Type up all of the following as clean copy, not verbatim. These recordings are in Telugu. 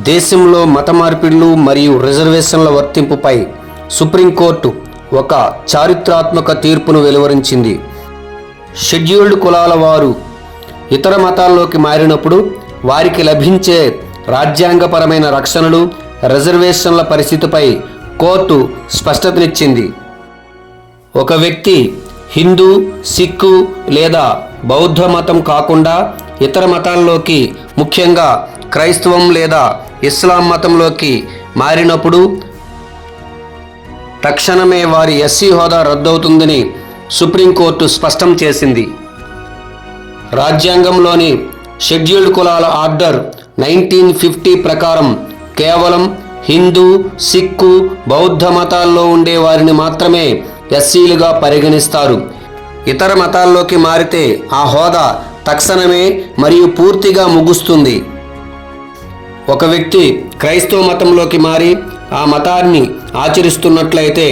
దేశంలో మత మార్పిడులు మరియు రిజర్వేషన్ల వర్తింపుపై సుప్రీంకోర్టు ఒక చారిత్రాత్మక తీర్పును వెలువరించింది. షెడ్యూల్డ్ కులాల వారు ఇతర మతాల్లోకి మారినప్పుడు వారికి లభించే రాజ్యాంగపరమైన రక్షణలు, రిజర్వేషన్ల పరిస్థితిపై కోర్టు స్పష్టతనిచ్చింది. ఒక వ్యక్తి హిందూ, సిక్కు లేదా బౌద్ధ మతం కాకుండా ఇతర మతాల్లోకి, ముఖ్యంగా క్రైస్తవం లేదా ఇస్లాం మతంలోకి మారినప్పుడు తక్షణమే వారి ఎస్సీ హోదా రద్దవుతుందని సుప్రీంకోర్టు స్పష్టం చేసింది. రాజ్యాంగంలోని షెడ్యూల్డ్ కులాల ఆర్డర్ 1950 ప్రకారం కేవలం హిందూ, సిక్కు, బౌద్ధ మతాల్లో ఉండే వారిని మాత్రమే ఎస్సీలుగా పరిగణిస్తారు. ఇతర మతాల్లోకి మారితే ఆ హోదా తక్షణమే మరియు పూర్తిగా ముగుస్తుంది. ఒక వ్యక్తి క్రైస్తవ మతంలోకి మారి ఆ మతాన్ని ఆచరిస్తున్నట్లయితే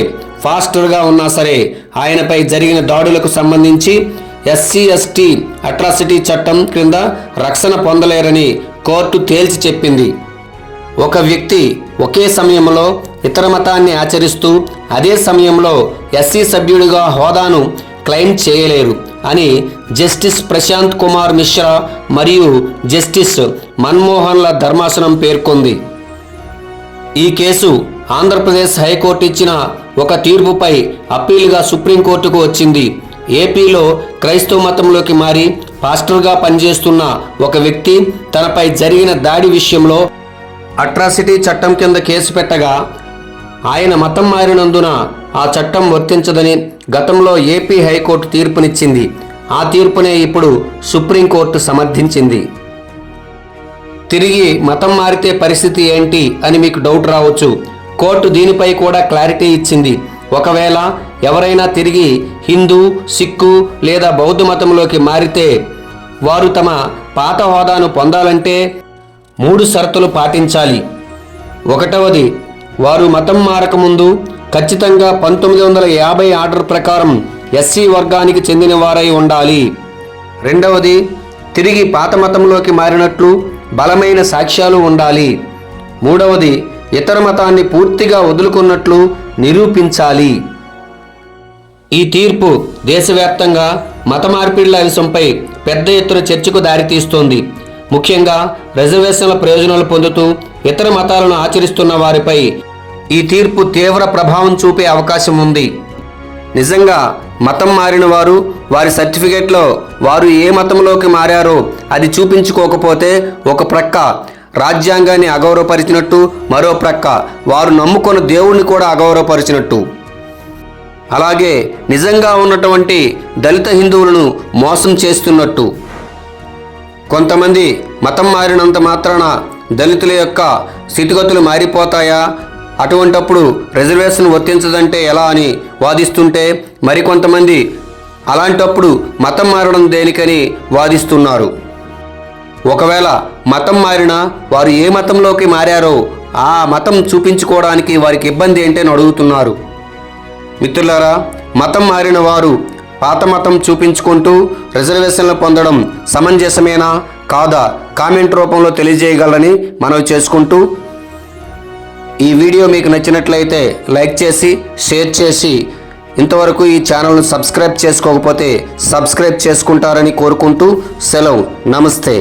ఫాస్టర్గా ఉన్నా సరే ఆయనపై జరిగిన దాడులకు సంబంధించి SC/ST అట్రాసిటీ చట్టం క్రింద రక్షణ పొందలేరని కోర్టు తేల్చి చెప్పింది. ఒక వ్యక్తి ఒకే సమయంలో ఇతర మతాన్ని ఆచరిస్తూ అదే సమయంలో ఎస్సీ సభ్యుడిగా హోదాను క్లెయిమ్ చేయలేరు అని జస్టిస్ ప్రశాంత్ కుమార్ మిశ్రా మరియు జస్టిస్ మన్మోహన్ల ధర్మాసనం పేర్కొంది. ఈ కేసు ఆంధ్రప్రదేశ్ హైకోర్టు ఇచ్చిన ఒక తీర్పుపై అప్పీలుగా సుప్రీంకోర్టుకు వచ్చింది. ఏపీలో క్రైస్తవ మతంలోకి మారి పాస్టర్గా పనిచేస్తున్న ఒక వ్యక్తి తనపై జరిగిన దాడి విషయంలో అట్రాసిటీ చట్టం కింద కేసు పెట్టగా ఆయన మతం మారినందున ఆ చట్టం వర్తించదని గతంలో ఏపీ హైకోర్టు తీర్పునిచ్చింది. ఆ తీర్పునే ఇప్పుడు సుప్రీంకోర్టు సమర్థించింది. తిరిగి మతం మారితే పరిస్థితి ఏంటి అని మీకు డౌట్ రావచ్చు. కోర్టు దీనిపై కూడా క్లారిటీ ఇచ్చింది. ఒకవేళ ఎవరైనా తిరిగి హిందూ, సిక్కు లేదా బౌద్ధ మతంలోకి మారితే వారు తమ పాత హోదాను పొందాలంటే 3 షరతులు పాటించాలి. ఒకటవది, వారు మతం మారకముందు ఖచ్చితంగా 1950 ఆర్డర్ ప్రకారం ఎస్సీ వర్గానికి చెందిన వారై ఉండాలి. రెండవది, తిరిగి పాత మతంలోకి మారినట్లు బలమైన సాక్ష్యాలు ఉండాలి. మూడవది, ఇతర మతాన్ని పూర్తిగా వదులుకున్నట్లు నిరూపించాలి. ఈ తీర్పు దేశవ్యాప్తంగా మత మార్పిడుల అంశంపై పెద్ద ఎత్తున చర్చకు దారితీస్తోంది. ముఖ్యంగా రిజర్వేషన్ల ప్రయోజనాలు పొందుతూ ఇతర మతాలను ఆచరిస్తున్న వారిపై ఈ తీర్పు తీవ్ర ప్రభావం చూపే అవకాశం ఉంది. నిజంగా మతం మారిన వారు వారి సర్టిఫికేట్లో వారు ఏ మతంలోకి మారారో అది చూపించుకోకపోతే ఒక ప్రక్క రాజ్యాంగాన్ని అగౌరవపరిచినట్టు, మరో ప్రక్క వారు నమ్ముకున్న దేవుణ్ణి కూడా అగౌరవపరిచినట్టు. అలాగే నిజంగా ఉన్నటువంటి దళిత హిందువులను మోసం చేస్తున్నట్టు. కొంతమంది మతం మారినంత మాత్రాన దళితుల యొక్క స్థితిగతులు మారిపోతాయా, అటువంటప్పుడు రిజర్వేషన్ వర్తించదంటే ఎలా అని వాదిస్తుంటే మరికొంతమంది అలాంటప్పుడు మతం మారడం దేనికని వాదిస్తున్నారు. ఒకవేళ మతం మారినా వారు ఏ మతంలోకి మారారో ఆ మతం చూపించుకోవడానికి వారికి ఇబ్బంది ఏంటని అడుగుతున్నారు. మిత్రులారా, మతం మారిన వారు పాత మతం చూపించుకుంటూ రిజర్వేషన్లు పొందడం సమంజసమేనా కాదా కామెంట్ రూపంలో తెలియజేయగలరని మనవి చేసుకుంటూ, ఈ వీడియో మీకు నచ్చినట్లయితే లైక్ చేసి షేర్ చేసి ఇంతవరకు ఈ ఛానల్ను సబ్స్క్రైబ్ చేసుకోకపోతే సబ్స్క్రైబ్ చేసుకుంటారని కోరుకుంటూ సెలవు. నమస్తే.